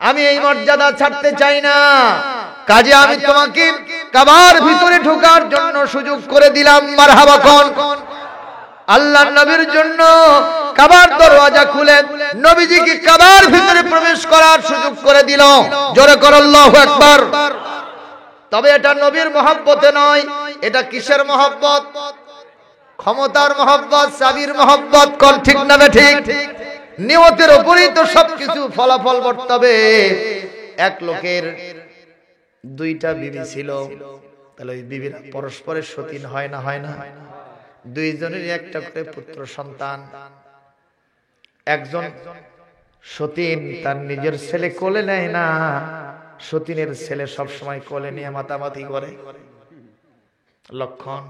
আমি এই মর্যাদা ছাড়তে চাই না। কাজে আমি তোমাকে কাবার ভিতরে ঢোকার জন্য সুযোগ করে দিলাম। মারহাবা কোন আল্লাহর নবীর জন্য কাবার দরওয়াজা খুলে নবীজিকে কাবার ভিতরে প্রবেশ করার সুযোগ করে দিল। জোরে কর আল্লাহু আকবার। তবে এটা নবীর মহব্বতে নয়, এটা কিসের মহব্বত? ক্ষমতার মহব্বত, চাবির মহব্বত। কোন ঠিক না ঠিক? নিয়তের উপরেই তো সবকিছু ফলাফল বর্তাবে। এক লোকের দুইটা বিবি ছিল, তাহলে ওই বিবিরা পরস্পরের সতীন হয় না? হয় না? দুইজনের একটা করে পুত্র সন্তান। একজন সতীন তার নিজের ছেলে কোলে নেয় না, সতীনের ছেলে সব সময় কোলে নিয়ে মাতামাতি করে। লক্ষণ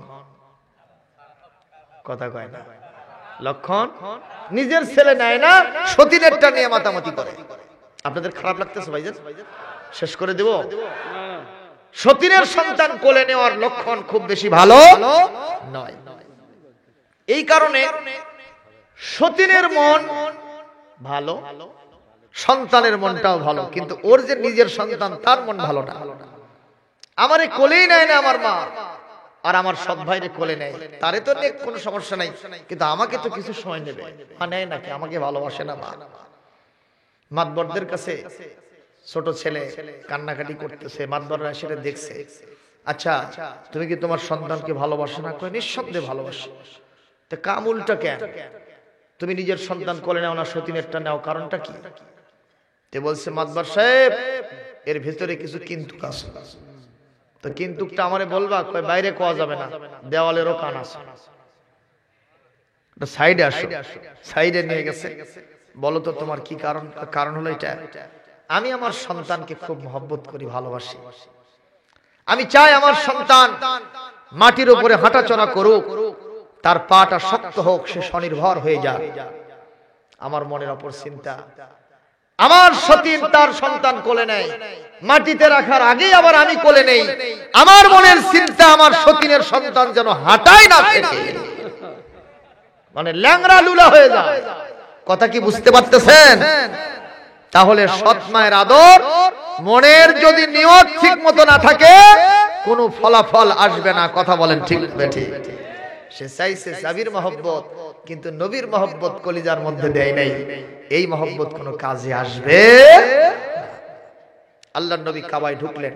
কথা কয় না? লক্ষণ নিজের ছেলে নেয় না, সতীনেরটা নিয়ে মাতামাতি করে। আপনাদের খারাপ লাগতেছে ভাইজান? শেষ করে দেব। সতীনের সন্তান কোলে নেওয়ার লক্ষণ খুব বেশি ভালো নয়। এই কারণে সতীনের মন ভালো, সন্তানের মনটাও ভালো, কিন্তু ওর যে নিজের সন্তান তার মন ভালো না। আমারে কোলেই নেয় না আমার মা, আর আমার সৎ ভাইরে কোলে নেয়, তারে তো নেই কোনো সমস্যা নাই, কিন্তু আমাকে তো কিছু সময় নেবে। মা নেয় নাকি? আমাকে ভালোবাসে না মা। মাতবরদের কাছে ছোট ছেলে কান্নাকাটি করতেছে, মাতবররা সেটা দেখছে। আচ্ছা, তুমি কি তোমার সন্তানকে ভালোবাসো না? কয় নিঃশব্দে ভালোবাসো। তা কাম উল্টা কেন? তুমি নিজের সন্তান কোলে নাও না, সতীনেরটা নাও, কারণটা কি? তে বলছে মাতবর সাহেব, এর ভিতরে কিছু কিন্তু আছে। তো কিন্তুটা আমারে বলবা? কয় বাইরে কোয়া যাবে না, দেওয়ালেরও কান আছে। সাইডে আসো। সাইডে নিয়ে গেছে। বলো তো তোমার কি কারণ? কারণ হলো এটা, আমি আমার সন্তানকে খুব মহব্বত করি, ভালোবাসি। আমি চাই আমার সন্তান মাটির উপরে হাঁটাচলা করুক, তার পাটা শক্ত হোক, সে স্বনির্ভর হয়ে যায়। আমার মনের অপর চিন্তা, আমার সতীন তার সন্তান কোলে নেয়, মাটিতে রাখার আগেই আবার আমি কোলে নেই। আমার মনের চিন্তা, আমার সতীনের সন্তান যেন হাঁটাই না শেখে, মানে ল্যাংড়া লুলা হয়ে যায়। কথা কি বুঝতে পারতেছেন? তাহলে সৎ মায়ের আদর, মনের যদি নিয়ত ঠিক মতো না থাকে, কোনো ফলাফল আসবে না। কথা বলেন ঠিক ঠিক? সে চাইছে চাবির মহব্বত, কিন্তু নবীর মহব্বত কলিজার মধ্যে দেয় নাই। এই মহব্বত কোনো কাজে আসবে? আল্লাহর নবী কাবায় ঢুকলেন।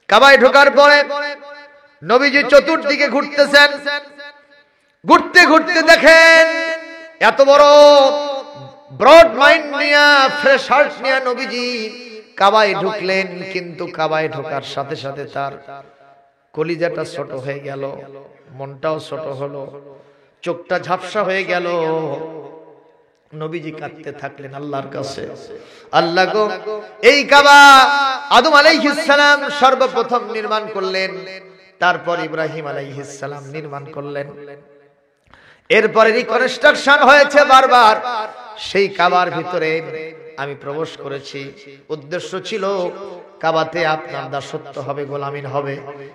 কাবায় ঢোকার পরে নবীজি চতুর্দিকে ঘুরতেছেন। ঘুরতে ঘুরতে দেখেন এত বড় ব্রড মাইন্ড নিয়ে, ফ্রেশ হার্ট নিয়ে নবীজি কাবায় ঢুকলেন, কিন্তু কাবায় ঢোকার সাথে সাথে তার কলিজাটা ছোট হয়ে গেল, মনটাও ছোট হলো, চোখটা ঝাপসা হয়ে গেল। নবীজি কাঁদতে থাকলেন আল্লাহর কাছে, আল্লাহ গো, এই কাবা আদম আলাইহিস সালাম সর্বপ্রথম নির্মাণ করলেন, তারপর ইব্রাহিম আলাইহিস সালাম নির্মাণ করলেন, এরপরে রিকনস্ট্রাকশন হয়েছে বারবার। সেই কাবার ভিতরে আমি প্রবেশ করেছি, উদ্দেশ্য ছিল কাবাতে আপনার দাসত্ব হবে, গোলামিন হবে।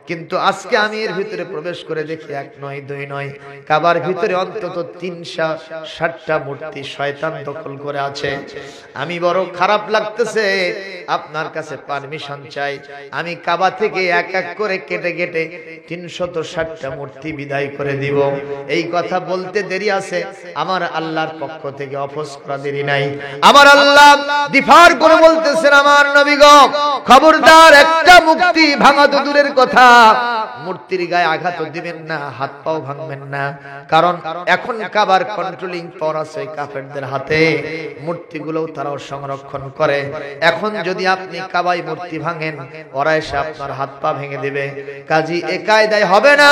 কিন্তু আজকে আমি এর ভিতরে প্রবেশ করে দেখি এক নয় দুই নয়, কাবার ভিতরে অন্তত 360টা মূর্তি শয়তান দখল করে আছে। আমি বড় খারাপ লাগতেছে, আপনার কাছে পারমিশন চাই, আমি কাবা থেকে এক এক করে কেটে কেটে 360টা মূর্তি বিদায় করে দিব। এই কথা বলতে দেরি আছে, আমার আল্লাহর পক্ষ থেকে অফস করা দেরি নাই। আমার আল্লাহ দিফার করে বলতেছেন, আমার নবী গো, খবরদার একটা মূর্তি ভাঙা তো দূরের কথা, মূর্তির গায়ে আঘাত দিবেন না, হাত পাও ভাঙবেন না, কারণ এখন কাবার কন্ট্রোলিং পাওয়ার আছে কাফেরদের হাতে, মূর্তিগুলোও তারাও সংরক্ষণ করে। এখন যদি আপনি কাবায় মূর্তি ভাঙেন, ওরা এসে আপনার হাত পা ভেঙে দেবে। কাজী এ কায়দায় হবে না,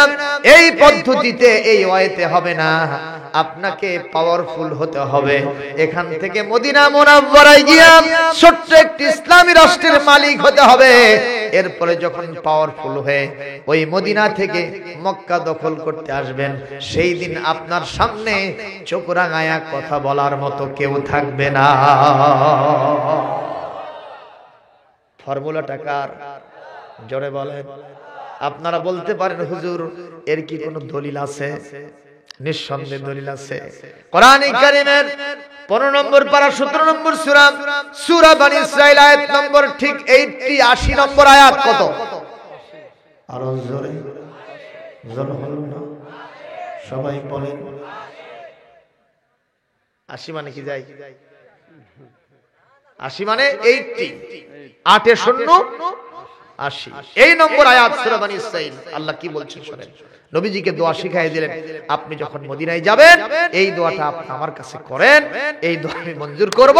এই পদ্ধতিতে, এই ওয়াইতে হবে না, আপনাকে পাওয়ারফুল হতে হবে। এখান থেকে মদিনা মুনাওয়ারায় গিয়া ছোট্ট একটি ইসলামী রাষ্ট্রের মালিক হতে হবে। এরপরে যখন পাওয়ারফুল হয়ে ওই মদিনা থেকে মক্কা দখল করতে আসবেন, সেই দিন আপনার সামনে চোখ রাঙায়া কথা বলার মতো কেউ থাকবে না। ফর্মুলাটা কার? জোরে বলেন। আপনারা বলতে পারেন হুজুর এর কি কোনো দলিল আছে? নিঃসন্দেহে দলিল আছে। কোরআন কারীমের 15 নম্বর পারা 17 নম্বর সূরা, সূরা বনী ইসরাইল আয়াত নম্বর ঠিক 80 নম্বর আয়াত কত? আরো জোরে, জোরে হলো না? সবাই বলেন। 80 মানে কি যায়? 80 মানে 80, 8 এ 0 80। এই নম্বর আয়াত সূরা বনী ইসরাইল। আল্লাহ কি বলছেন শুনেন। নবীজিকে দোয়া শিখিয়ে দিলেন, আপনি যখন মদিনায় যাবেন এই দোয়াটা আপনি আমার কাছে করেন, এই দোয়া আমি মঞ্জুর করব,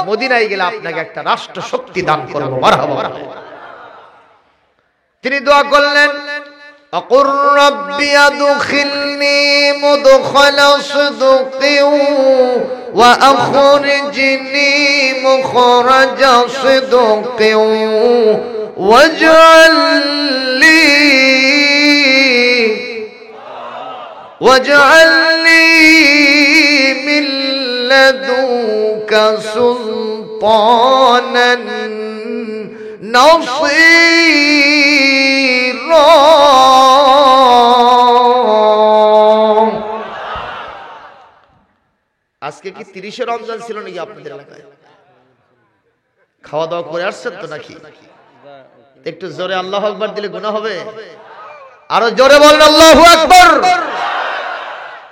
মদিনায় গেলে আপনাকে একটা রাষ্ট্র শক্তি দান করব। মারহাবা। তিনি দোয়া করলেন, আকুর রাব্বি আদখিলনি মুদখালা সিদকিন ওয়া আখরিজনি মুখরাজা সিদকিন ওয়াজআল লি মিন লাদুনকা সুলতানান নাসীরা। আজকে কি 30 রমজান ছিল নাকি আপনাদের এলাকায়? খাওয়া দাওয়া করে আসছেন তো নাকি? একটু জোরে আল্লাহু আকবার দিলে গুনাহ হবে। আরো জোরে বলেন আল্লাহু আকবার।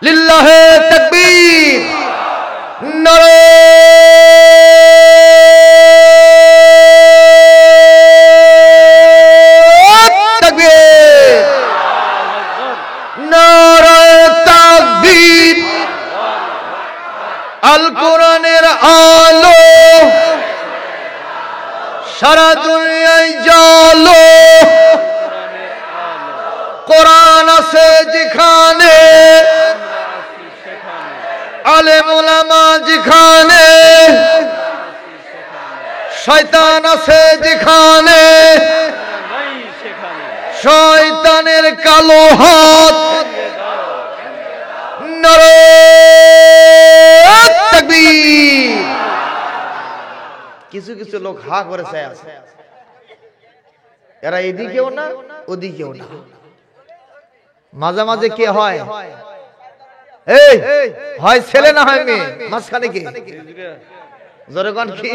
লিল্লাহি তাকবীর। নারে তাকবীর, নারে তাকবীর। আল কোরআনের আলো সারা দুনিয়ায় জালো, কোরআন আছে যেখানে, আলেম ওলামা যেখানে, শয়তান আছে যেখানে, শয়তানের কালো হাত নারে তাকবীর। কিছু কিছু লোক হা করে চায় আছে, এরা এদিকেও না ওদিকেও না, মাঝে মাঝে কে হয়? এই হয় ছেলে না হয় মেয়ে, মাঝখানে কে? জোরে কোন কি?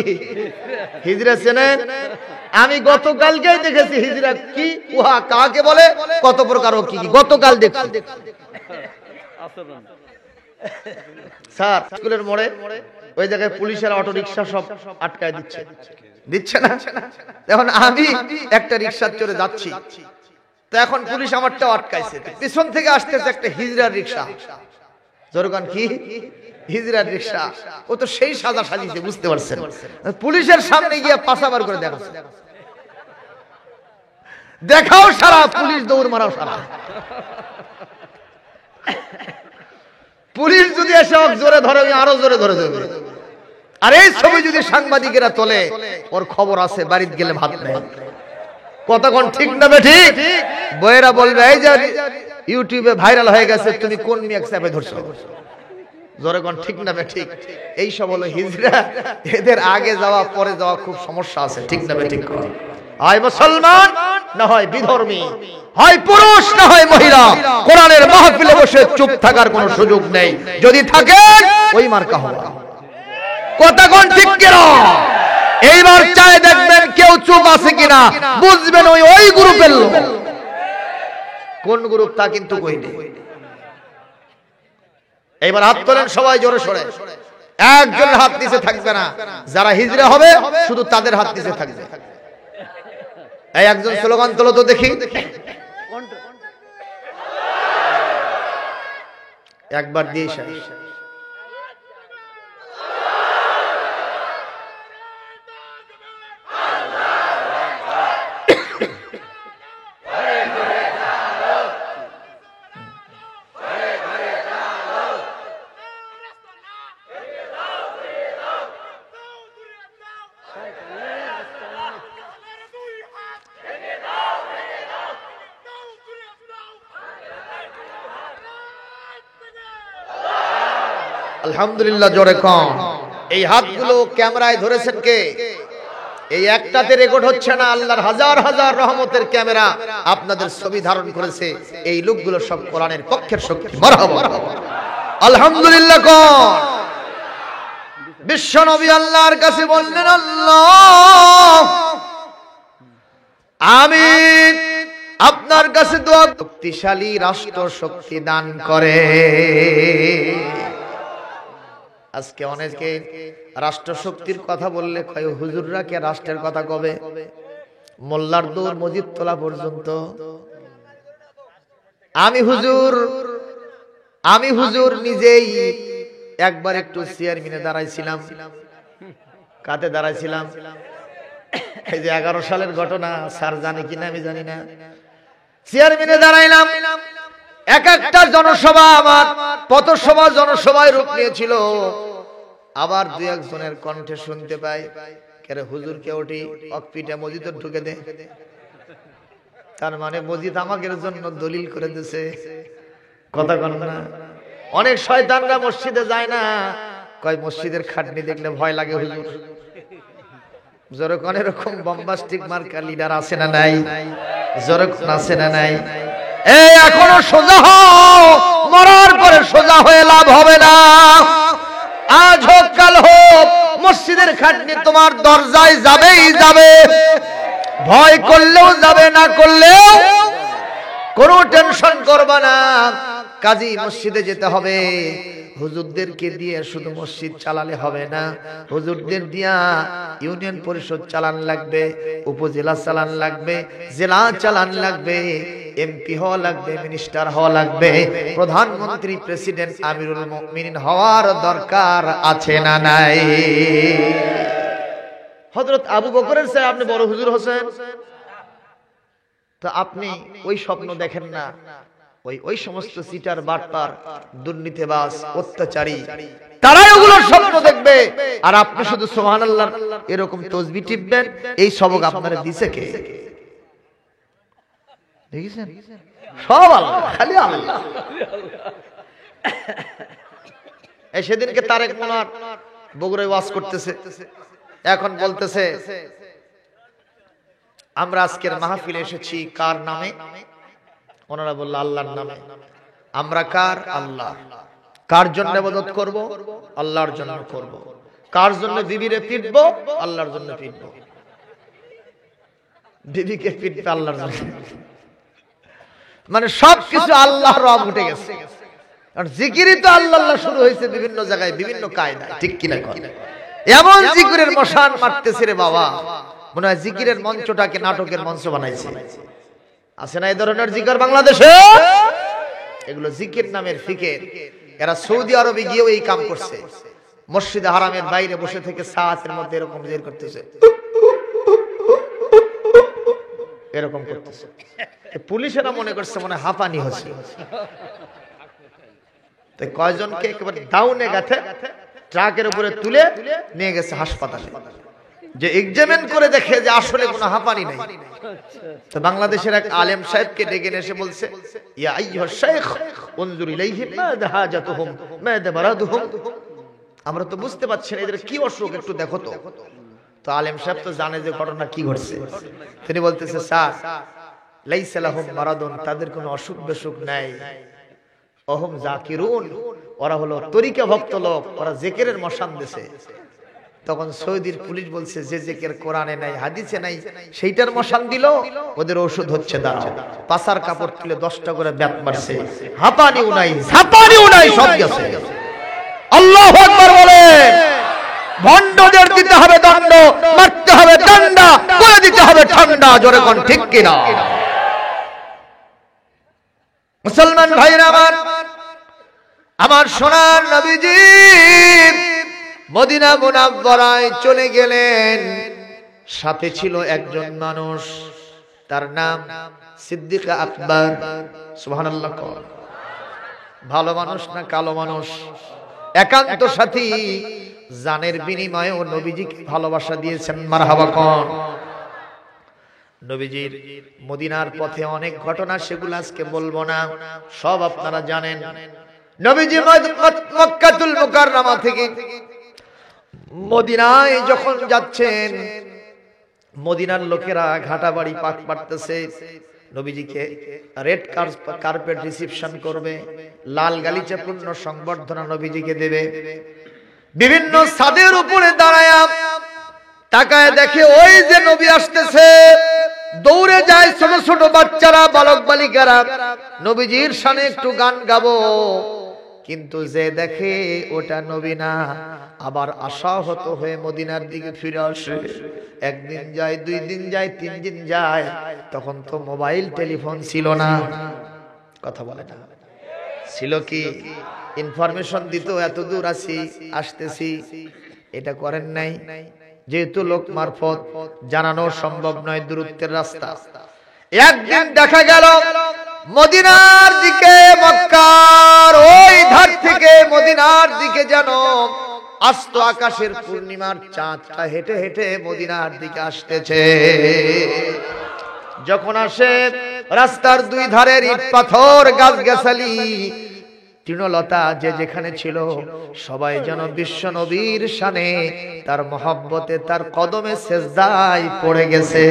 হিজরা চেনেন? আমি গতকালকেই দেখেছি হিজরা কি, উহা কাকে বলে, কত প্রকার ও কি কি গতকাল দেখছি। স্যার স্কুলের মোড়ে ওই জায়গায় পুলিশের অটো রিকশা সব আটকায় দিচ্ছে, দিচ্ছে না? এখন আমি একটা রিকশা চড়ে যাচ্ছি, তো এখন পুলিশ আমারটাও আটকাইছে, পিছন থেকে আসতেছে একটা হিজরার রিকশা। জোরগান কি? হিজরার রিকশা। ও তো সেই সাজা সাজিয়েছে, বুঝতে পারছেন? পুলিশের সামনে গিয়ে পাশাবার করে দেখাচ্ছে, দেখাও সারা, পুলিশ দৌড় মারাও সারা। পুলিশ যদি এসে জোরে ধরে, আমি আরো জোরে ধরে দেবে। আর এই ছবি যদি সাংবাদিকেরা তোলে, ওর খবর আছে, বাড়িতে গেলে ভাত নেই। কতক্ষণ ঠিক না বে ঠিক? বইয়েরা বলবে এই যে ইউটিউবে ভাইরাল হয়ে গেছে, তুমি কোন মিয়া চাপে ধরছো? জোরে কোন ঠিক না বে ঠিক? এই সব হলো হিজরা। এদের আগে যাওয়া পরে যাওয়া খুব সমস্যা আছে, ঠিক না বে ঠিক? হয় মুসলমান না হয় বিধর্মী, হয় পুরুষ না হয় মহিলা, কোরআনের মাহফিলে বসে চুপ থাকার কোনো সুযোগ নেই। যদি থাকে ওই মার্কা হবে। কতক্ষণ ঠিক কিনা? এইবার চাই দেখবেন কেউ চুপ আছে কিনা, বুঝবেন ওই গ্রুপের লোক। কোন গ্রুপ তা কিন্তু কইনি। এইবার হাত তোলেন সবাই জোরে সরে, একজন হাত নিচে থাকবে না। যারা হিজরা হবে শুধু তাদের হাত নিচে থাকবে। এই একজন স্লোগান তোলো তো দেখি, একবার দিয়ে শেষ। আলহামদুলিল্লাহ জোরে কম। এই হাতগুলো ক্যামেরায় ধরেছেন কে? এই একটাতে রেকর্ড হচ্ছে না, আল্লাহর হাজার হাজার রহমতের ক্যামেরা আপনাদের ছবি ধারণ করেছে। এই লোকগুলো সব কোরআনের পক্ষের শক্তি। মারহাবা। আলহামদুলিল্লাহ কোন বিশ্ব নবী আল্লাহর কাছে বললেন, আল্লাহ আমি আপনার কাছে দোয়া, শক্তিশালী রাষ্ট্র শক্তি দান করে। আজকে অনেকে রাষ্ট্র শক্তির কথা বললে কয় হুজুররা কে রাষ্ট্রের কথা কবে, মোল্লার দৌড় মসজিদ তোলা পর্যন্ত। আমি হুজুর নিজেই একবার একটু চেয়ারম্যানে দাঁড়াইছিলাম। কাতে দাঁড়াইছিলাম? এই যে 11 সালের ঘটনা, স্যার জানে কিনা আমি জানি না। চেয়ারম্যানে দাঁড়াইলাম, এক একটা জনসভা আমার পথসভা জনসভায় রূপ নিয়েছিল। আবার দুই একজনের কণ্ঠে শুনতে পাই, কেরে হুজুর কে ওঠি অকপিটা মসজিদে ঢুকে দে। তার মানে মসজিদ আমাদের জন্য দলিল করে দিয়েছে। কথা কন না? অনেক শয়তানরা মসজিদে যায় না, কয় মসজিদের খাটনি দেখলে ভয় লাগে হুজুর। জোরকন এরকম বম্বাস্টিক মার্কা লিডার আছে না নাই? জোরকন আছে না নাই? এই এখনো সোজা হও, মরার পরে সোজা হয়ে লাভ হবে না। আজ হোক কাল হোক মসজিদের খাটনি তোমার দরজায় যাবেই যাবে। ভয় করলেও যাবে, না করলেও কোনো টেনশন করবা না। কাজী মসজিদে যেতে হবে। হুজুরদেরকে দিয়ে শুধু মসজিদ চালালে হবে না, হুজুরদের দিয়া ইউনিয়ন পরিষদ চালান লাগবে, উপজেলা চালান লাগবে, জেলা চালান লাগবে, এমপি হওয়া লাগবে, মিনিস্টার হওয়া লাগবে, প্রধানমন্ত্রী, প্রেসিডেন্ট, আমিরুল মুমিনিন হওয়ার দরকার আছে না নাই? হযরত আবু বকরের চেয়ে আপনি বড় হুজুর হোসেন, তো আপনি ওই স্বপ্ন দেখেন না? ওই সমস্ত সিটার, বাটপার, দুর্নীতিবাজ, অত্যাচারী তারাই ওগুলো স্বপ্ন দেখবে, আর আপনি শুধু সুবহানাল্লাহ এরকম তাসবিহ টিপবেন। এই সবক আপনারা দিছে কে? দেখেছেন? সব আল্লাহ, খালি আল্লাহ। এই সেদিনকে তারেক মোনার বগুড়ায় ওয়াজ করতেছে, এখন বলতেছে আমরা আজকের মাহফিলে এসেছি কার নামে? ওনারা বলল আল্লাহর নামে। আমরা কার? আল্লাহ। কার জন্য ইবাদত করব? আল্লাহর জন্য করব। কার জন্য বিবিরে পিটব? আল্লাহর জন্য পিটব। বিবিকে পিটবে আল্লাহর জন্য, মানে সবকিছু আল্লাহর রব উঠে গেছে। কারণ জিকিরই তো আল্লাহ আল্লাহ শুরু হয়েছে বিভিন্ন জায়গায়, বিভিন্ন কায়দায়, ঠিক কিনা? এমন জিকিরের মশান মারতেছে রে বাবা, মনে হয় জিকিরের মঞ্চটাকে নাটকের মঞ্চ বানাইছে। আছে না এই ধরনের জিকির বাংলাদেশে? এগুলো জিকির নামের ফিকির। এরা সৌদি আরবে গিয়েও এই কাম করছে। মসজিদে হারামের বাইরে বসে থেকে সাআতের মধ্যে এরকম জিকির করতেছে, এরকম করতেছে। পুলিশেরা মনে করছে মনে হাঁপানি হচ্ছে, তাই কয়জনকে একেবারে ডাউনে গাথে ট্রাকের উপরে তুলে নিয়ে গেছে হাসপাতালে, যে এক্সামিন করে দেখে যে আসলে কোনো হাঁপানি নাই। তো বাংলাদেশের এক আলেম সাহেবকে ডেকে এসে বলছে, ইয়া আইয়ুহা শাইখ উনজুর ইলাইহিম মাযা হাজাতুহুম মাযা মারাদুহুম, আমরা তো বুঝতে পারছি না এদের কি অসুখ, একটু দেখো তো। তো আলেম সাহেব তো জানে যে ঘটনা কি ঘটছে। তিনি বলতেছে, স্যার লাইসা লাহুম মারাদুন, তাদের কোনো অসুখ বেসুখ নাই, অহুম জাকিরুন, ওরা হলো তরিকা ভক্ত লোক, ওরা জিকিরের মশান দিছে। তখন সৌদির পুলিশ বলছে, যে জিকির কোরআনে নাই, হাদিসে নাই, সেইটার মশান দিল, ওদের ওষুধ হচ্ছে দাঁড়াও। পাছার কাপড় তুলে 10টা করে ব্যাট মারছে, হাঁপানিও নাই, ঝাঁপানিও নাই, সব গেছে। আল্লাহু আকবার বলে। ভণ্ডদের দিতে হবে দণ্ড, মারতে হবে ডান্ডা, করে দিতে হবে ঠান্ডা। জোরে কোন ঠিক কিনা? মুসলমান ভাইরা আমার সোনার নবীজি মদিনা মুনাওয়ারায় চলে গেলেন। সাথে ছিল একজন মানুষ, তার নাম সিদ্দিক আকবর। সুবহানাল্লাহ। ভালো মানুষ না কালো মানুষ? একান্ত সাথী, জানের বিনিময়ে ও নবীজিকে ভালোবাসা দিয়েছেন। মারহাবা কোন? নবীজির মদিনার পথে অনেক ঘটনা, সেগুলো আজকে বলবো না, সব আপনারা জানেন। নবীজি মক্কাতুল মুকাররমা থেকে মদিনায় যখন যাচ্ছেন, মদিনার লোকেরা ঘাটা বাড়ি পাক পাড়তেছে, নবীজিকে রেড কার্পেট রিসিপশন করবে, লাল গালিচা পূর্ণ সংবর্ধনা নবীজিকে দেবে। বিভিন্ন ছাদের উপরে দাঁড়ায় তাকায় দেখে ওই যে নবী আসতেছে, দৌড়ে যায় ছোট ছোট বাচ্চারা, বালক বালিকারা, নবীজির শানে একটু গান গাবো, কিন্তু যে দেখে ওটা নবী না, আবার আশাহত হয়ে মদিনার দিকে ফিরে আসে। একদিন যায়, 2 দিন যায়, 3 দিন যায়, তখন তো মোবাইল টেলিফোন ছিল না, কথা বলে না, ছিল কি? ইনফরমেশন দিত এত দূর আছি, আসতেছি, এটা করেন নাই। যেহেতু লোক মারফত জানানো সম্ভব নয়, দূরত্বের রাস্তা। একদিন দেখা গেল মদিনার দিকে, মক্কার ওই ধার থেকে মদিনার দিকে যেন আস্ত আকাশের পূর্ণিমার চাঁদটা হেঁটে হেঁটে মদিনার দিকে আসতেছে। যখন আসে, রাস্তার 2 ধারের ইট পাথর, গাছ গাছালি, তৃণলতা যে যেখানে ছিল, সবাই যেন বিশ্ব নবীর শানে, তার মহব্বতে, তার কদমে সেজদায় পড়ে গেছে।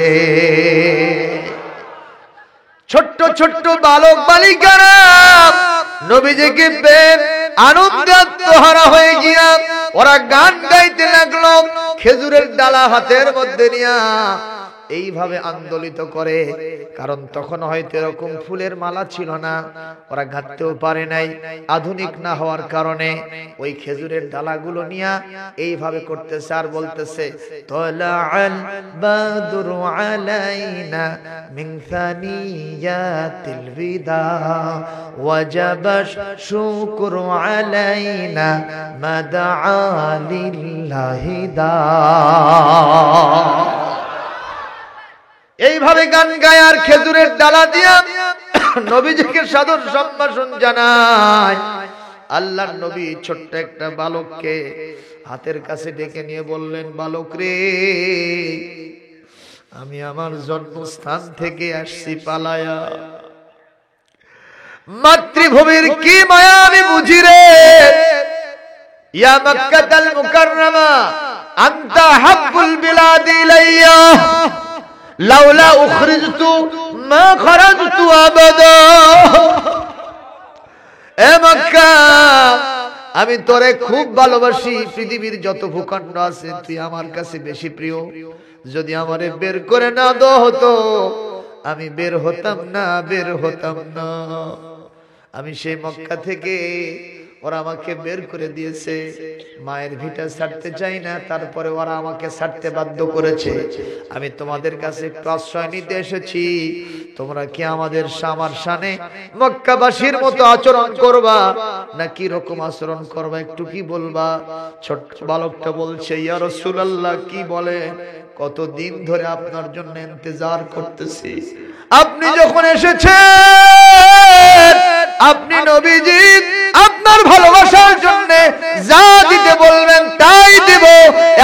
ছোট্ট ছোট্ট বালক বালিকারা নবীজিকে পেয়ে আনন্দে আত্মহারা হয়ে গিয়া ওরা গান গাইতে লাগলো, খেজুরের ডালা হাতের মধ্যে নিয়া এইভাবে আন্দোলিত করে। কারণ তখন হয়তো এরকম ফুলের মালা ছিল না, ওরা গাঁথতেও পারে নাই, আধুনিক না হওয়ার কারণে ওই খেজুরের ডালাগুলো নিয়া এইভাবে করতেছে আর বলতেছে, তালাআল বাদরু আলাইনা মিন সানিয়াতিল বিদা ওয়াজাবাশ শুকরু আলাইনা মাদআ লিল্লাহি দা। এইভাবে গান গায় আর খেজুরের ডালা দিয়া নবীজিকে সাদর সম্ভাষণ জানায়। আল্লাহর নবী ছোট্ট একটা বালককে হাতের কাছে ডেকে নিয়ে বললেন, বালক রে, আমি আমার জন্মস্থান থেকে আসছি পালায়া, মাতৃভূমির কি মায়া আমি বুঝি রে। ইয়া মক্কাতাল মুকাররমা আনতা হাব্বুল বিলাদি ইলাইয়া লাউলা উখরিজতু মা খরাজতু আবাদা। এ মক্কা, আমি তোরে খুব ভালোবাসি, পৃথিবীর যত ভূখণ্ড আছে তুই আমার কাছে বেশি প্রিয়। যদি আমারে বের করে না দেওয়া হতো, আমি বের হতাম না, বের হতাম না। আমি সেই মক্কা থেকে, ওরা আমাকে বের করে দিয়েছে, মায়ের ভিটা ছাড়তে চাই না, তারপরে ওরা আমাকে ছাড়তে বাধ্য করেছে। আমি তোমাদের কাছে একটু আশ্রয় নিতে এসেছি, তোমরা কি আমাদের আমার শানে মক্কাবাসীর মতো আচরণ করবা না কি রকম আচরণ করবা, একটু কি বলবা? ছোট্ট বালকটা বলছে, ইয়া রাসূলুল্লাহ, কি বলে, কতদিন ধরে আপনার জন্য ইন্তজার করতেছি। আপনি যখন এসেছেন, আপনি নবীজি, আপনার ভালোবাসার জন্য যা দিতে বলবেন তাই দেব।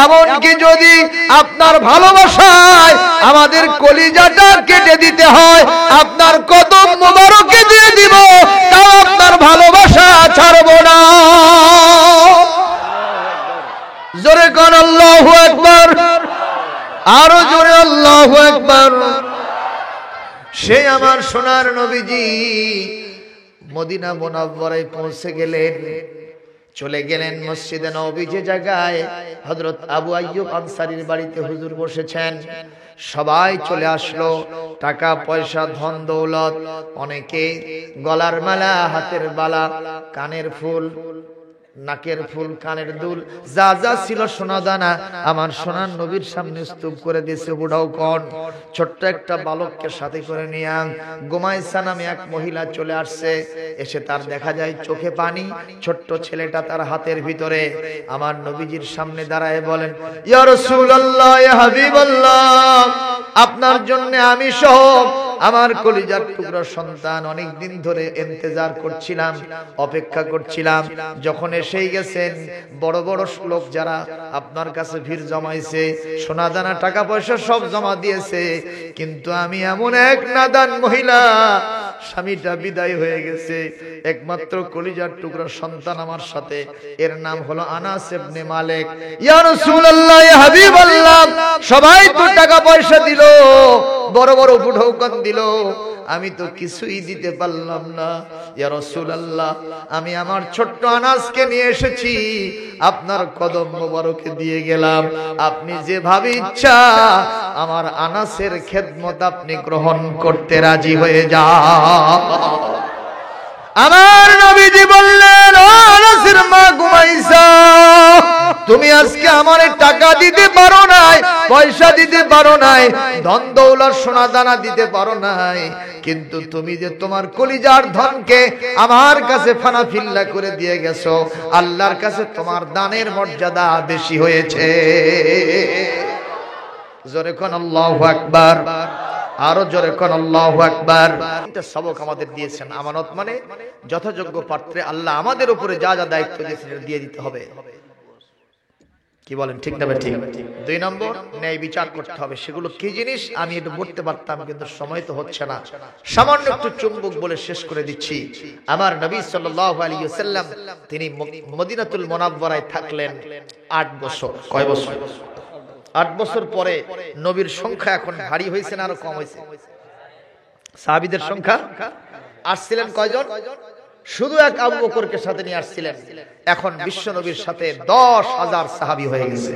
এমনকি যদি আপনার ভালোবাসায় আমাদের কলিজাটা কেটে দিতে হয়, আপনার কদম মোবারকে দিয়ে দিব, তাও আপনার ভালোবাসা ছাড়ব না। জোরে কোন আল্লাহু আকবার, আরো জোরে আল্লাহু আকবার। সে আমার সোনার নবীজি মদিনা মুনাওয়ারায় পৌঁছে গেলেন, চলে গেলেন মসজিদে নববী, যে জায়গায় হযরত আবু আইয়ুব আনসারীর বাড়িতে হুজুর বসেছেন। সবাই চলে আসলো, টাকা পয়সা, ধন দৌলত, অনেকে গলার মালা, হাতের বালা, কানের ফুল, নাকের ফুল, কানের দুল, যা যা ছিল সোনা দানা, আমার সোনার নবীর সামনে স্তূপ করে দিয়েছে। বুড়াও কোন ছোট্ট একটা বালককে সাথে করে নিয়ে গোমাইসা নামে এক মহিলা চলে আসছে। এসে তার দেখা যায় চোখে পানি, ছোট্ট ছেলেটা তার হাতের ভিতরে। আমার নবীজির সামনে দাঁড়ায় বলেন, ইয়া রাসূলুল্লাহ, ইয়া হাবিবাল্লাহ, আপনার জন্য আমি সহ আমার কলিজার টুকরা সন্তান অনেক দিন ধরে ইন্তজার করছিলাম, অপেক্ষা করছিলাম। যখন এসেই গেছেন, বড় বড় লোক যারা আপনার কাছে ভিড় জমাইছে, সোনা দানা, টাকা পয়সা সব জমা দিয়েছে, কিন্তু আমি এমন এক নাদান মহিলা, স্বামীটা বিদায় হয়ে গেছে, একমাত্র কলিজার টুকরা সন্তান আমার সাথে, এর নাম হলো আনাস ইবনে মালিক। ইয়া রাসূলুল্লাহ, ইয়া হাবিবাল্লাহ, সবাই তো টাকা পয়সা দিল, বড় বড় বুঢৌকন দিল, আমি তো কিছুই দিতে পারলাম না। ইয়া রাসূলুল্লাহ, আমি আমার ছোট্ট আনাসকে নিয়ে এসেছি, আপনার কদম মোবারকে দিয়ে গেলাম, আপনি যেভাবে ইচ্ছা আমার আনাসের খেদমত আপনি গ্রহণ করতে রাজি হয়ে যান। আমার নবীজি বললেন, ও আনাসের মা গুমাইসা, তুমি আজকে আমার টাকা দিতে পারো নাই, পয়সা দিতে পারো নাই, ধন দৌলত সোনা দানা দিতে পারো নাই, কিন্তু তুমি যে তোমার কলিজার ধনকে আমার কাছে ফানা ফিল্লা করে দিয়ে গেছো, আল্লাহর কাছে তোমার দানের মর্যাদা বেশি হয়েছে। জোরে কোন আল্লাহু আকবার, আরো জোরে কোন আল্লাহু আকবার। এটা সবক আমাদের দিয়েছেন। আমানত মানে যথাযোগ্য পাত্রে আল্লাহ আমাদের উপরে যা যা দায়িত্ব দিয়েছেন দিয়ে দিতে হবে। কি বলেন, ঠিক না ঠিক? 2 নম্বর, ন্যায় বিচার করতে হবে। সেগুলো কি জিনিস আমি একটু বলতে পারতাম, কিন্তু সময় তো হচ্ছে না, সামান্য একটু চুম্বক বলে শেষ করে দিচ্ছি। আমার নবী সাল্লাল্লাহু আলাইহি ওয়াসাল্লাম তিনি মদিনাতুল মুনাওয়ারায় থাকলেন 8 বছর। কয় বছর? 8 বছর পরে নবীর সংখ্যা এখন ভারী হয়েছে না আরো কম হয়েছে? সাহাবীদের সংখ্যা আসছিলেন কয়জন? শুধু এক আবু বকরকে সাথে নিয়ে আসছিলেন, এখন বিশ্ব নবীর সাথে 10,000 সাহাবী হয়ে গেছে।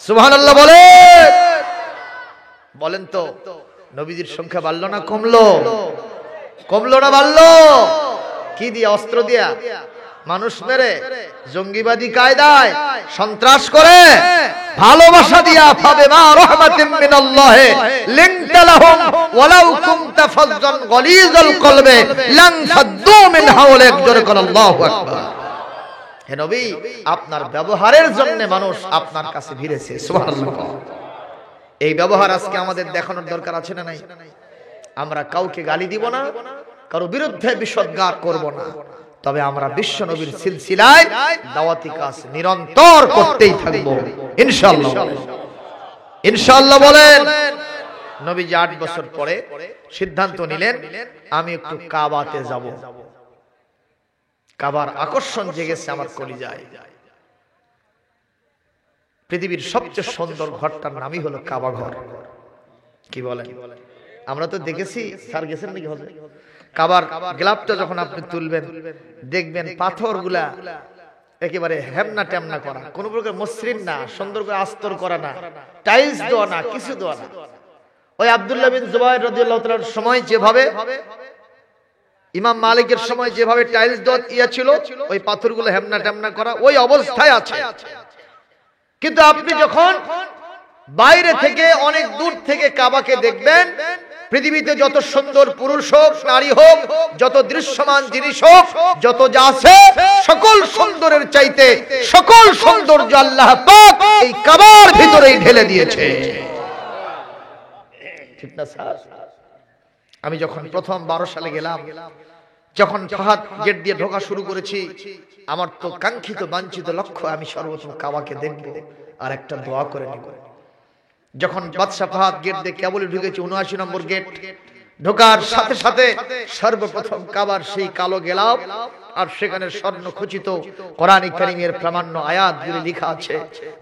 সুবহানাল্লাহ বলেন তো, নবীজির সংখ্যা বাড়লো না কমলো? কমলো না বাড়লো? কি দিয়া? অস্ত্র দিয়া, মানুষ মেরে, জঙ্গিবাদী কায়দায়, সন্ত্রাস করে, ভালোবাসা দিয়া, ফাবিমা রাহমাতিন মিনাল্লাহ লিনতা লাহুম ওয়ালাউ কুনতা ফাযযান গালিযাল কলবে লান ফাদ্দু মিন হাওলিক। জোরে কোন আল্লাহু আকবার। হে নবী, আপনার ব্যবহারের জন্য মানুষ আপনার কাছে ভিড়েছে। সুবহানাল্লাহ। এই ব্যবহার আজকে আমাদের দেখানোর দরকার আছে না নাই? আমরা কাউকে গালি দিব না, কারো বিরুদ্ধে বিষোদ্গার করব না, তবে আমরা বিশ্ব নবীর সিলসিলায় দাওয়াতি কাজ নিরন্তর করতেই থাকব ইনশাআল্লাহ। ইনশাআল্লাহ বলেন। নবীজি 8 বছর পরে সিদ্ধান্ত নিলেন, আমি একটু কাবাতে যাব। কাবার আকর্ষণ জেগেছে আমার কলিজায়। পৃথিবীর সবচেয়ে সুন্দর ঘরটার নামই হলো কাবা ঘর। কি বলেন? আমরা তো দেখেছি, স্যার গেছেন নাকি হজে? কাবার গ্লাবটা যখন আপনি তুলবেন, দেখবেন পাথরগুলা একেবারে হেমনা টেমনা করা, কোন প্রকার মসৃণ না, সুন্দর করে আস্তর করা না, টাইলস দেওয়া না, কিছু দেওয়া না। ওই আব্দুল্লাহ বিন জুবাইর রাদিয়াল্লাহু তাআলার সময় যেভাবে, ইমাম মালিকের সময় যেভাবে টাইলস দেওয়া ছিল, ওই পাথরগুলো হেমনা টেমনা করা, ওই অবস্থায় আছে। কিন্তু আপনি যখন বাইরে থেকে, অনেক দূর থেকে কাবাকে দেখবেন, পৃথিবীতে যত সুন্দর পুরুষ হোক, নারী হোক, যত দৃশ্যমান জিনিস হোক, যত যা আছে, সকল সুন্দরের চাইতে সকল সৌন্দর্য আল্লাহ পাক এই কাবার ভিতরেই ঢেলে দিয়েছে। ঠিক না স্যার? আমি যখন প্রথম 12 সালে গেলাম, যখন ফাহাদ গেট দিয়ে ঢোকা শুরু করেছি, আমার তো কাঙ্ক্ষিত বাঞ্ছিত লক্ষ্য, আমি সর্বপ্রথম কাবাকে দেখব আর একটা দোয়া করে নিব। যখন বাদশা ফাহাদ গেট দিয়ে কেবলই ঢুকেছি, 79 নম্বর গেট, ঢোকার সাথে সাথে সর্বপ্রথম কাবার সেই কালো গেলাপ, আর সেখানে স্বর্ণ খচিত কোরআন কারীমের প্রামাণ্য আয়াতগুলি লেখা আছে,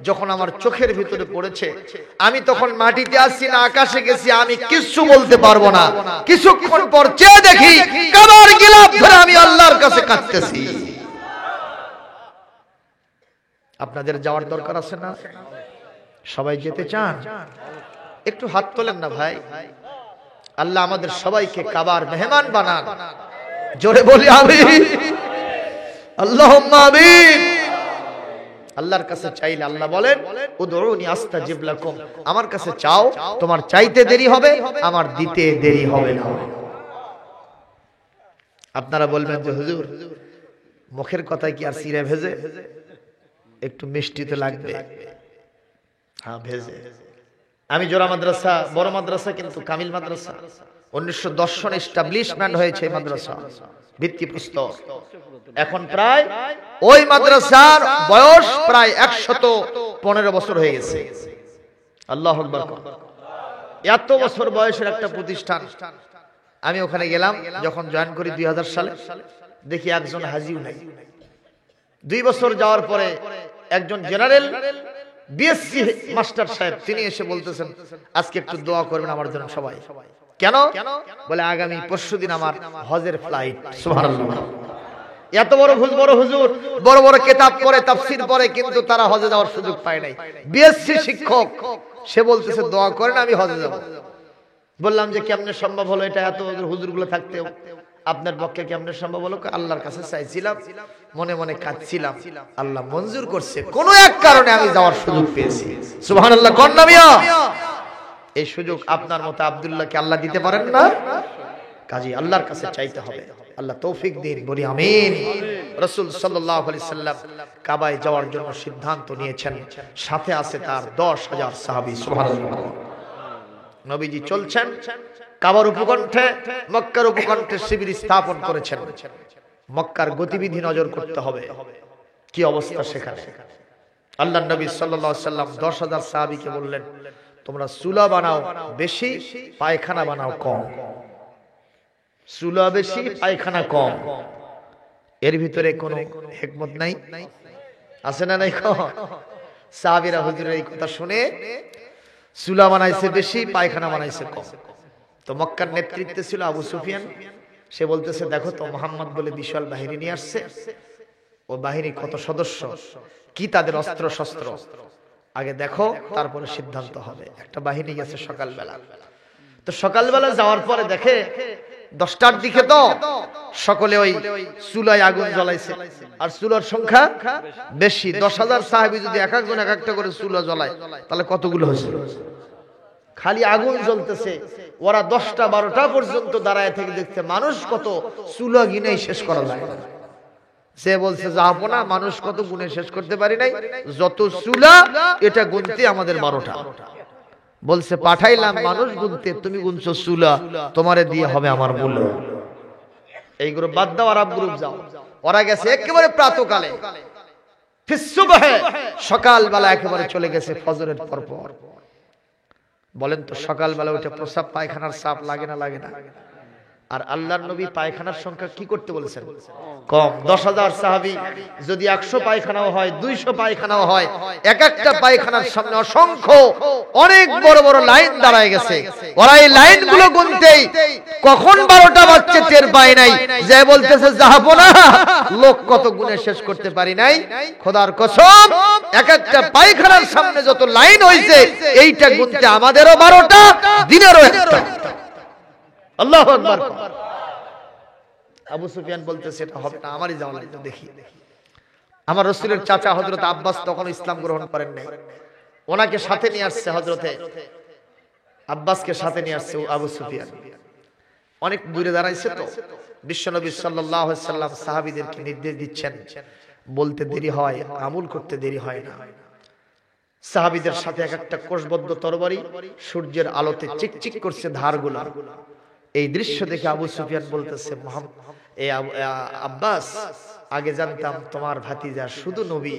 যখন আমার চোখের ভিতরে পড়েছে, আমি তখন মাটিতে আসছি না আকাশে গেছি, আমি কিছু বলতে পারবো না। কিছুক্ষণ পর চেয়ে দেখি কাবার গেলাপ ধরে আমি আল্লাহর কাছে কাঁদতেছি। আপনাদের যাওয়ার দরকার আছে না? সবাই যেতে চান? একটু হাত তোলেন না ভাই। আল্লাহ আমাদের সবাইকে কাবার মেহমান বানান। জোরে বলি আমিন। আল্লাহুম্মা আমিন। আল্লাহর কাছে চাইলে আল্লাহ বলেন, উদউনি আস্তাজিব লাকুম, আমার কাছে চাও, তোমার চাইতে দেরি হবে, আমার দিতে দেরি হবে না। আপনারা বলবেন যে হুজুর, মুখের কথায় কি আর সিরে ভেজে? একটু মিষ্টি তো লাগবে। হ্যাঁ, ভেজে। আমি জোড়া মাদ্রাসা, বড় মাদ্রাসা কিন্তু কামিল মাদ্রাসা, 1910 সনে এস্টাবলিশমেন্ট হয়েছে মাদ্রাসা, ভিত্তিপ্রস্তর। এখন প্রায় ওই মাদ্রাসার বয়স প্রায় 115 বছর হয়ে গেছে। আল্লাহু আকবার। এত বছর বয়সের একটা প্রতিষ্ঠান। আমি ওখানে গেলাম যখন জয়েন করি 2000 সালে, দেখি একজন হাজিও নাই। 2 বছর যাওয়ার পরে একজন জেনারেল বিএসসি মাস্টার সাহেব, তিনি এসে বলতেছেন, আজকে একটু দোয়া করবেন আমার জন্য সবাই। কেন? বলে আগামী পরশুদিন আমার হজের ফ্লাইট। সুবহানাল্লাহ। এত বড় হুজুর বড় বড় কিতাব পড়ে, তাফসীর পড়ে, কিন্তু তারা হজে যাওয়ার সুযোগ পায় নাই। বিএসসি শিক্ষক, সে বলতেছে দোয়া করেন আমি হজে যাব। বললাম যে কেমনে সম্ভব হলো এটা, এত হুজুরগুলো থাকতেও আপনার পক্ষে কেমনে সম্ভব হলো? আল্লাহর কাছে চাইছিলাম, মনে মনে কাঁদছিলাম, আল্লাহ মঞ্জুর করছে, কোন এক কারণে আমি যাওয়ার সুযোগ পেয়েছি। সুবহানাল্লাহ। কোন নবিয়া এই সুযোগ আপনার মতো আব্দুল্লাহকে আল্লাহ দিতে পারেন না? কাজী আল্লাহর কাছে চাইতে হবে, আল্লাহ তৌফিক দিন, বলি আমিন। রাসূল সাল্লাল্লাহু আলাইহি সাল্লাম কাবায় যাওয়ার জন্য সিদ্ধান্ত নিয়েছেন, সাথে আছে তার 10,000 সাহাবী। সুবহানাল্লাহ। নবীজি চলছেন, কাবার উপকণ্ঠে, মক্কার উপকণ্ঠে শিবির স্থাপন করেছেন। মক্কার গতিবিধি নজর করতে হবে, কি অবস্থা সেখানে। আল্লাহর নবী সাল্লাল্লাহু আলাইহি সাল্লাম 10,000 সাহাবীকে বললেন, তোমরা চুলা বানাও বেশি, পায়খানা বানাও কম। চুলা বেশি, পায়খানা কম। এর ভিতরে কোনো হিকমত নাই? আছে না নাই? সাহাবীরা হুজুরের এই কথা শুনে চুলা বানাইছে বেশি, পায়খানা বানাইছে কম। তো মক্কার নেতৃত্বে ছিল আবু সুফিয়ান। সে বলতেছে, দেখো তো মুহাম্মদ বলে বিশাল বাহিনী নিয়ে আসছে, ও বাহিনী কত সদস্য, কি তাদের অস্ত্র শস্ত্র, আগে দেখো, তারপরে সিদ্ধান্ত হবে। একটা বাহিনী গেছে সকালবেলা। তো সকালবেলা যাওয়ার পরে দেখে 10টার দিকে তো সকলে ওই চুলায় আগুন জ্বলাইছে, আর চুলার সংখ্যা বেশি। 10,000 সাহাবী যদি এক একজন এক একটা করে চুলা জ্বলায়, তাহলে কতগুলো হয়েছে? খালি আগুন জ্বলতেছে, ওরা 10টা 12টা পর্যন্ত দাঁড়ায় থেকে দেখতে মানুষ কত, চুলা গিনেই শেষ করা যায় না। সে বলছে, যাবো না, মানুষ কত গুনে শেষ করতে পারি নাই, যত চুলা এটা গুনতে আমাদের 12টা। বলছে, পাঠাইলাম মানুষ গুনতে, তুমি গুনছো চুলা, তোমারে দিয়ে হবে আমার মূল্য। এই গ্রুপ বাদ দাও, আরব গ্রুপ যাও। ওরা গেছে একেবারে প্রাতকালে, সকালবেলা একেবারে চলে গেছে ফজরের পর। বলেন তো সকালবেলা উঠে প্রসাব পায়খানার চাপ লাগে না? লাগে না? আর আল্লাহর নবী পায়খানার সংখ্যা কি করতে বলেছেন? কম। 10,000 সাহাবী যদি 100 পায়খানাও হয়, 200 পায়খানাও হয়, এক একটা পায়খানার সামনে অসংখ্য অনেক বড় বড় লাইন দাঁড়ায় গেছে। ওরা এই লাইনগুলো গুনতেই কখন 12টা বাজছে টের পায় নাই, যে বলতেছে যাবো না, লোক কত গুনে শেষ করতে পারি নাই। খোদার কসম, এক একটা পায়খানার সামনে যত লাইন হইছে, এইটা গুনতে আমাদেরও 12টা, দিনেরও একটা। আল্লাহু আকবার। আবু সুফিয়ান বলতেছে, এটা হবে না, আমারই যাওয়া লাগবে, দেখি। আমার রাসূলের চাচা হযরত আব্বাস তখন ইসলাম গ্রহণ করেন নাই, ওনাকে সাথে নিয়ে আসছে, হযরতে আব্বাসকে সাথে নিয়ে আসছে আবু সুফিয়ান। অনেক দূরে দাঁড়াইছে তো। বিশ্বনবী সাল্লাল্লাহু আলাইহি সাল্লাম সাহাবীদেরকে নির্দেশ দিচ্ছেন, বলতে দেরি হয়, আমল করতে দেরি হয় না। সাহাবীদের সাথে এক একটা কোষবদ্ধ তরবারি সূর্যের আলোতে চিকচিক করছে ধারগুলো। এই দৃশ্য দেখে আবু সুফিয়ান বলতেছে, আব্বাস, আগে জানতাম তোমার ভাতিজা শুধু নবী,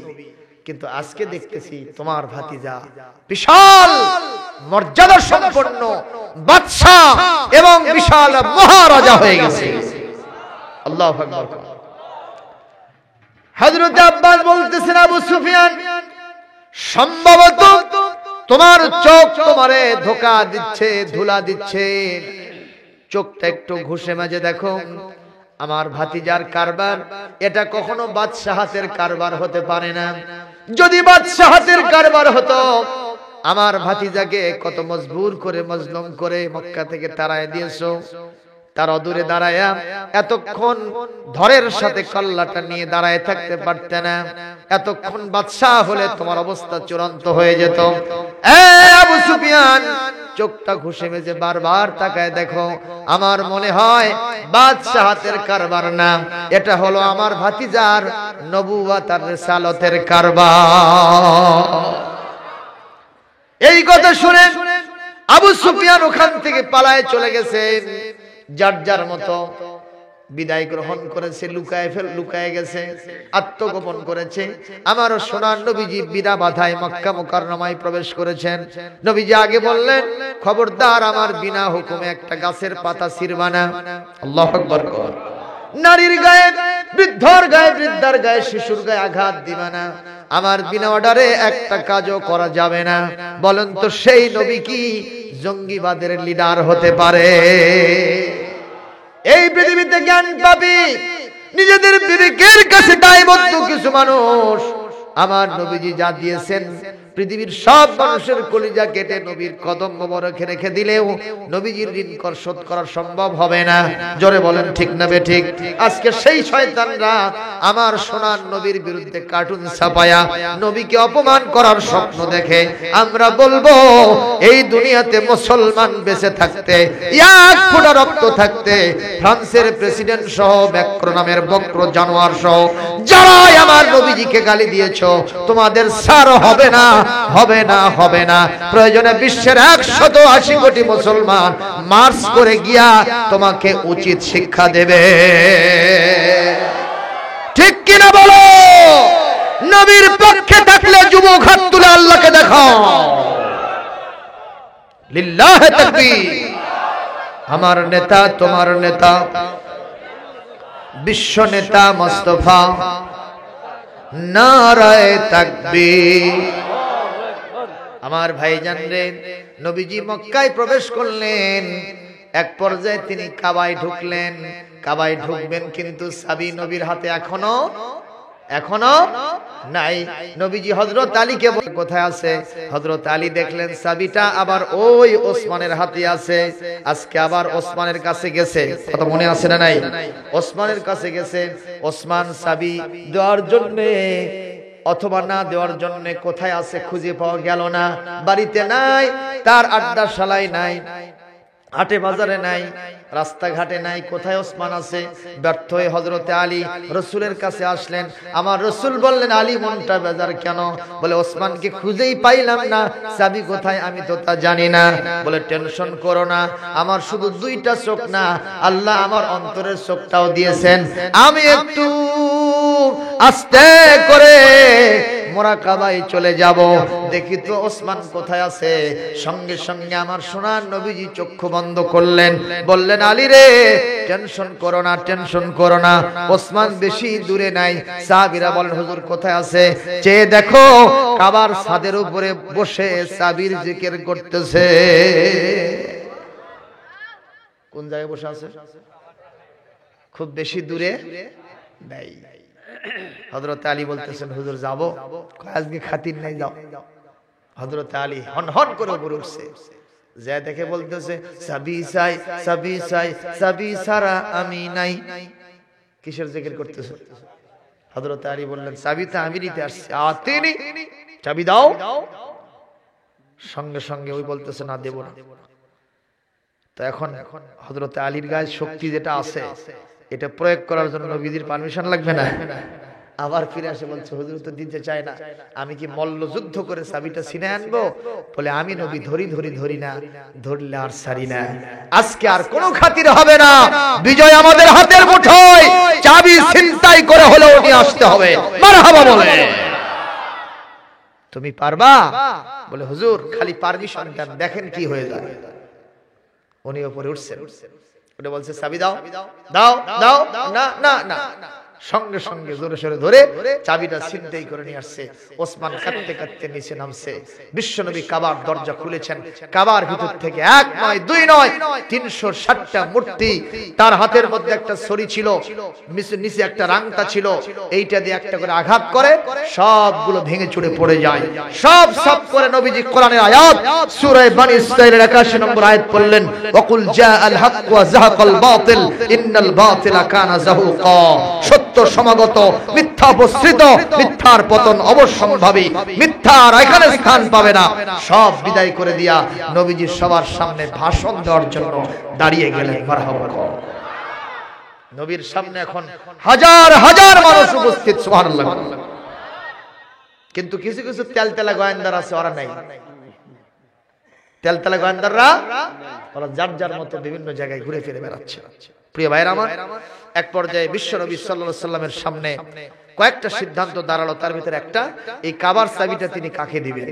কিন্তু আজকে দেখতেছি তোমার ভাতিজা বিশাল মর্যাদা সম্পন্ন বাদশা এবং বিশাল মহারাজা হয়ে গেছে। আল্লাহু আকবার। হযরত আব্বাস বলতেছেন, আবু সুফিয়ান, সম্ভবত তোমার চোখ তোমারে ধোঁকা দিচ্ছে, ধুলা দিচ্ছে। চোখটা একটু ঘুষে মাঝে দেখো, আমার ভাতিজার কারবার এটা কখনো বাদশাহাতের কারবার হতে পারে না। যদি বাদশাহাতের কারবার হতো, আমার ভাতিজাকে কত মজবুর করে, মজলুম করে মক্কা থেকে তাড়ায় দিয়েছো। তার অদূরে দাঁড়ায়া এতক্ষণ ধরের সাথে কল্লাটা নিয়ে দাঁড়ায় থাকতে পারতে না। এতক্ষণ বাদশাহ হলে তোমার অবস্থা চূড়ান্ত হয়ে যেত। আবু সুফিয়ান, চোখটা ঘুষে মেজে বারবার তাকায় দেখো, আমার মনে হয় বাদশাহাতের কারবার না, এটা হলো আমার ভাতিজার নবুয়ত আর রিসালাতের কারবার। এই কথা শুনে আবু সুফিয়ান ওখান থেকে পালায় চলে গেছেন, যার যার মতো বিদায় গ্রহণ করেছে, লুকায় গেছে, আত্মগোপন করেছে। আমার সোনার নবীজি বিনা বাধায় মক্কা মুকাররমায় প্রবেশ করেছেন। নবীজি আগে বললেন, খবরদার আমার বিনা হুকুমে একটা গাছের পাতা ছিঁড়বা না। আল্লাহু আকবার। নারীর গায়ে, বৃদ্ধর গায়ে, বৃদ্ধার গায়ে, শিশুর গায়ে আঘাত দিবা না। আমার বিনা অর্ডারে একটা কাজও করা যাবে না। বলেন তো সেই নবী কি জঙ্গিবাদের লিডার হতে পারে। এই পৃথিবীতে জ্ঞান পাবি, নিজেদের বিবেকের কাছে দায়বদ্ধ কিছু মানুষ। আমার নবীজি যা দিয়েছেন, পৃথিবীর সব মানুষের কলিজা কেটে নবীর কদম মোবারকে রেখে দিলেও নবীজির ঋণ শোধ করা সম্ভব হবে না। জোরে বলেন ঠিক না বেঠিক? আজকে সেই শয়তানরা আমার সোনার নবীর বিরুদ্ধে কার্টুন ছাপায়া নবীকে অপমান করার স্বপ্ন দেখে। আমরা বলবো, এই দুনিয়াতে মুসলমান বেঁচে থাকতে, এক ফোঁটা রক্ত থাকতে, ফ্রান্সের প্রেসিডেন্ট সহ ব্যাক্র নামের বক্র জানোয়ার সহ যারাই আমার নবীজিকে গালি দিয়েছো, তোমাদের ছাড় হবে না, হবে না, হবে না। প্রয়োজনে বিশ্বের 180 কোটি মুসলমান মার্চ করে গিয়া তোমাকে উচিত শিক্ষা দেবে। ঠিক কিনা বলো? নবীর পক্ষে থাকলে যুবক হাত তুলে আল্লাহকে দেখাও। লিল্লাহি তাকবীর। আমার নেতা, তোমার নেতা, বিশ্ব নেতা মুস্তাফা, নারায়ে তাকবীর। আমার ভাইজান রে, নবীজি মক্কায় প্রবেশ করলেন। এক পর্যায়ে তিনি কাবায় ঢুকলেন। কাবায় ঢুকবেন, কিন্তু চাবি নবীর হাতে এখনো নাই। নবীজি হযরত আলীকে কোথায় আছে? হযরত আলী দেখলেন চাবিটা আবার ওই ওসমানের হাতে আছে। আজকে আবার ওসমানের কাছে গেছে, কথা মনে আছে না নাই? ওসমানের কাছে গেছে। ওসমান চাবি দেওয়ার জন্য অথবা না দেওয়ার জন্য কোথায় আছে খুঁজে পাওয়া গেল না। বাড়িতে নাই, তার আড্ডাশালায় নাই, হাটে বাজারে নাই, রাস্তাঘাটে নাই। কোথায় ওসমান আছে? ব্যর্থ হয়ে হযরতে আলী রাসূলের কাছে আসলেন। আমার রাসূল বললেন, আলী মনটা বেজার কেন? বলে, ওসমানকে খুঁজেই পাইলাম না, চাবি কোথায় আমি তো তা জানি না। বলে, টেনশন করো না, আমার শুধু 2টা চোখ না, আল্লাহ আমার অন্তরের চোখটাও দিয়েছেন। আমি একটু আস্তে করে মুরাকাবায় চলে যাব, দেখি তো ওসমান কোথায় আছে। সঙ্গে সঙ্গে আমার সোনার নবীজি চক্ষু বন্ধ করলেন, বললেন, আলী রে, টেনশন করো না, টেনশন করো না, ওসমান বেশি দূরে নাই। সাহাবীরা বলেন, হুজুর কোথায় আছে? চেয়ে দেখো, কাবার ছাদের উপরে বসে সাবির জিকির করতেছে। কোন জায়গায় বসে আছে? খুব বেশি দূরে নাই। হযরত আলী বলতেছেন, হুজুর যাবো? আজকে খাতির নাই, যাও। হযরত আলী হন হন করে উপরে উঠছে, যা দেখে বলতেছে, চাবি চাই, চাবি চাই, চাবি ছাড়া আমি নাই। কিসের জিকির করতেছে? হযরত আলী বললেন, চাবি তো আমি নিতে আসছি, তিনি চাবি দাও। সঙ্গে সঙ্গে ওই বলতেছে, না দেব না। তো এখন হযরত আলীর গায়ে শক্তি যেটা আছে, এটা প্রয়োগ করার জন্য নবীজির পারমিশন লাগবে না? আবার ফিরে আসে বলছে, হুজুর তো দিতে চায় না, আমি কি মল্ল যুদ্ধ করে চাবিটা ছিনে আনবো? বলে, আমি নবী ধরি না, ধরলে আর ছাড়ি না। আজকে আর কোনো খাতির হবে না, বিজয় আমাদের হাতের মুঠোয়, চাবি ছিনতাই করে হলেও নিয়ে আসতে হবে। মারহাবা বলে। তুমি পারবা? বলে, হুজুর খালি পারমিশন দেন, দেখেন কি হয়ে যায়। উনি উপরে উঠছেন, উনি বলছে, চাবি দাও, দাও দাও, না না না। সঙ্গে সঙ্গে জোরে সোরে ধরে চাবিটা ছিনতাই করে নিয়ে আসছে। ওসমান কাঁদতে কাঁদতে নিচে নামছে। বিশ্বনবী কাবার দরজা খুলেছেন। কাবার ভিতর থেকে 1 নয় 2 নয় 360টা মূর্তি। তার হাতের মধ্যে একটা ছড়ি ছিল, নিচে একটা রাংতা ছিল, এইটা দিয়ে একটা করে আঘাত করে সবগুলো ভেঙে চুরে পড়ে যায়। সব সব করে নবীজি কোরআনের আয়াত সূরা বনী ইসরাঈলের 81 নম্বর আয়াত পড়লেন, ওয়াকুল জাআল হক ওয়া যাহাকাল বাতিল ইন্নাল বাতিলা কানা যাহুকা। সত্য সমাগত, মিথ্যা উপস্থিত, মিথ্যার পতন অবশ্যম্ভাবী, মিথ্যার এখানে স্থান পাবে না। সব বিদায় করে দিয়া নবীজি সবার সামনে ভাষণ দেওয়ার জন্য দাঁড়িয়ে গেলেন। মারহাবা। নবীর সামনে এখন হাজার হাজার মানুষ উপস্থিত, সুবহানাল্লাহ। কিন্তু কিছু কিছু তেলতেলা গোয়েন্দার আছে, ওরা নাই। তেলতেলা গোয়েন্দাররা ওরা যার যার মতো বিভিন্ন জায়গায় ঘুরে ফিরে বেড়াচ্ছে। প্রিয় ভাইরা আমার, এক পর্যায়ে বিশ্বনবী সাল্লাল্লাহু আলাইহি সাল্লামের সামনে কয়েকটা সিদ্ধান্ত দাঁড়ালো। তার ভিতরে একটা, এই কাবার চাবিটা তিনি কাকে দিবেন।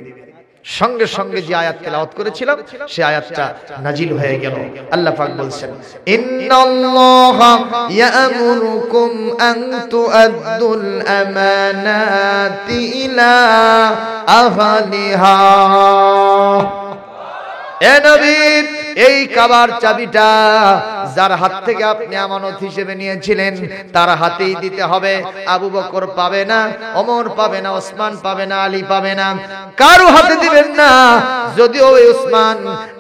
সঙ্গে সঙ্গে যে আয়াত তেলাওয়াত করেছিলাম সেই আয়াতটা নাজিল হয়ে গেল। আল্লাহ পাক বলছেন, ইন্নাল্লাহা ইয়া'মুরুকুম আন তু'আদ্দুল আমানাতি ইলা আহলিহা। এ নবী, এই কাবার চাবিটা যার হাত থেকে আপনি আমানত হিসেবে নিয়েছিলেন তার হাতেই দিতে হবে। আবু বকর পাবে না, ওমর পাবে না, ওসমান পাবে না, আলী পাবে না, কারো হাতে দিবেন না। যদিও ওই ওসমান,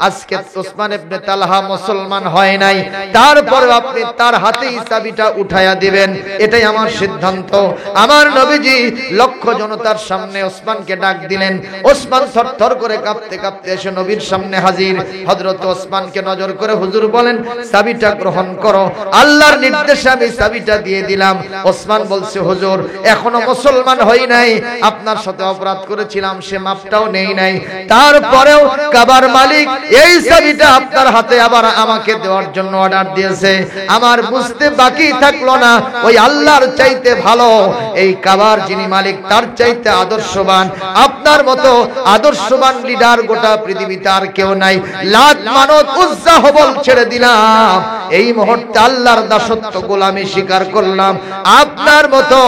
আজকে ওসমান ইবনে তালহা মুসলমান হয় নাই, তারপরে আপনি তার হাতেই চাবিটা উঠায়া দিবেন, এটাই আমার সিদ্ধান্ত। আমার নবীজি লক্ষ জনতার সামনে ওসমানকে ডাক দিলেন। ওসমান থরথর করে কাঁপতে কাঁপতে এসে নবীর সামনে হাজির। হযরত ওসমানকে নজর করে হুজুর বলেন, চাবিটা গ্রহণ করো। আল্লাহর নির্দেশে আমি চাবিটা দিয়ে দিলাম। ওসমান বলছে, হুজুর এখনো মুসলমান হই নাই, আপনার সাথে অপরাধ করেছিলাম, সে মাপটাও নেই নাই, তারপরেও কাবার মালিক এই চাবিটা আপনার হাতে আবার আমাকে দেওয়ার জন্য অর্ডার দিয়েছে। আমার বুঝতে বাকি থাকলো না, ওই আল্লাহর চাইতে ভালো এই কাবার যিনি মালিক তার চাইতে আদর্শবান, আপনার মতো আদর্শবান লিডার গোটা পৃথিবীতে আর কেউ নাই। লাত মানত উজ্জা হবল ছেড়ে দিলাম, এই মুহূর্তে আল্লাহর দাসত্ব গোলামি স্বীকার করলাম। আপনার মতো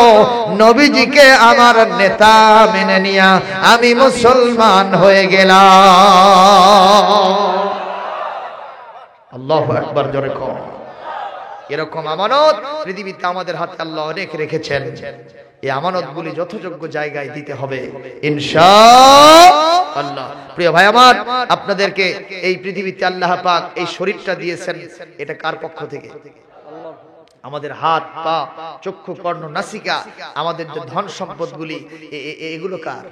নবীজিকে আমার নেতা মেনে নিয়া আমি মুসলমান হয়ে গেলাম। আল্লাহু আকবার, জোরে কও। এরকম আমানত পৃথিবীতে আমাদের হাতে আল্লাহ অনেক রেখেছেন। এই আমানতগুলি যথাযোগ্য জায়গায় দিতে হবে ইনশাআল্লাহ। প্রিয় ভাই আমার, আপনাদেরকে এই পৃথিবীতে আল্লাহ পাক এই শরীরটা দিয়েছেন, এটা কার পক্ষ থেকে? আমাদের হাত, পা, চক্ষু, কর্ণ, নাসিকা, আমাদের যে ধন সম্পদগুলি, এগুলো কার?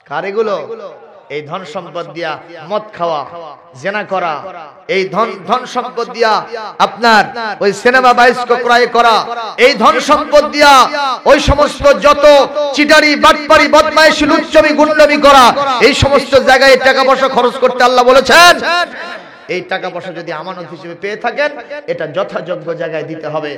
কার এগুলো? এই ধন সম্পদ দিয়া মদ খাওয়া, জেনা করা, এই ধন সম্পদ দিয়া আপনার ওই সিনেমা বায়োস্কোপ ক্রয় করা, এই ধন সম্পদ দিয়া ওই সমস্ত যত চিটারি, বাটপারি, বদমাইশি, লুচ্চমি, গুন্ডামি করা, এই সমস্ত জায়গায় টাকা পয়সা খরচ করতে আল্লাহ বলেছেন। এই টাকা পয়সা যদি আমানত হিসেবে পেয়ে থাকেন, এটা যথাযোগ্য জায়গায় দিতে হবে।